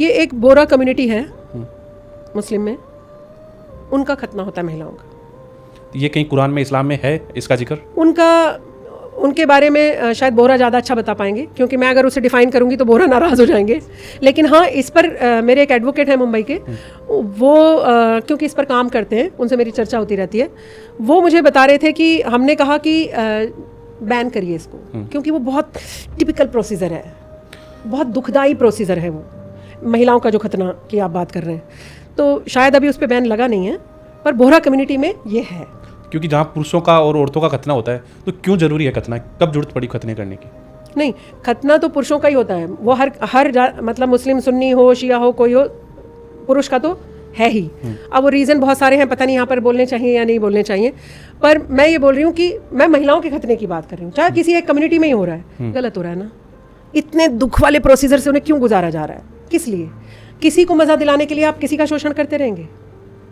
ये एक बोरा कम्युनिटी है मुस्लिम में, उनका खतना होता है महिलाओं का। ये कहीं कुरान में, इस्लाम में है इसका जिक्र? उनके बारे में शायद बोरा ज़्यादा अच्छा बता पाएंगे, क्योंकि मैं अगर उसे डिफ़ाइन करूंगी तो बोरा नाराज़ हो जाएंगे। लेकिन हाँ, इस पर मेरे एक एडवोकेट हैं मुंबई के, वो क्योंकि इस पर काम करते हैं, उनसे मेरी चर्चा होती रहती है। वो मुझे बता रहे थे कि हमने कहा कि बैन करिए इसको, क्योंकि वो बहुत टिपिकल प्रोसीजर है, बहुत दुखदाई प्रोसीजर है वो, महिलाओं का जो खतना की आप बात कर रहे हैं। तो शायद अभी उस पर बैन लगा नहीं है, पर बोहरा कम्युनिटी में ये है। क्योंकि जहाँ पुरुषों का और औरतों का खतना होता है, तो क्यों जरूरी है खतना? कब जरूरत पड़ी खतने करने की? नहीं, खतना तो पुरुषों का ही होता है, वो मतलब मुस्लिम सुन्नी हो, शिया हो, कोई हो, पुरुष का तो है ही। अब वो रीज़न बहुत सारे हैं, पता नहीं यहाँ पर बोलने चाहिए या नहीं बोलने चाहिए, पर मैं ये बोल रही हूँ कि मैं महिलाओं के खतने की बात कर रही हूँ, चाहे किसी एक कम्युनिटी में ही हो रहा है, गलत हो रहा है ना। इतने दुख वाले प्रोसीजर से उन्हें क्यों गुजारा जा रहा है, किस लिए? किसी को मज़ा दिलाने के लिए आप किसी का शोषण करते रहेंगे,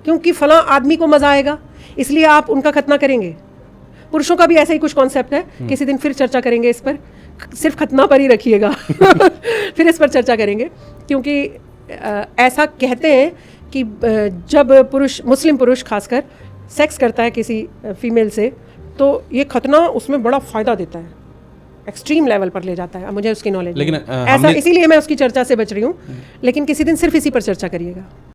क्योंकि फलां आदमी को मज़ा आएगा इसलिए आप उनका खतना करेंगे। पुरुषों का भी ऐसा ही कुछ कॉन्सेप्ट है, किसी दिन फिर चर्चा करेंगे इस पर, सिर्फ खतना पर ही रखिएगा फिर इस पर चर्चा करेंगे, क्योंकि ऐसा कहते हैं कि जब मुस्लिम पुरुष खासकर सेक्स करता है किसी फीमेल से, तो ये खतना उसमें बड़ा फ़ायदा देता है, एक्सट्रीम लेवल पर ले जाता है। अब मुझे उसकी नॉलेज, लेकिन ऐसा इसीलिए मैं उसकी चर्चा से बच रही हूँ। लेकिन किसी दिन सिर्फ इसी पर चर्चा करिएगा।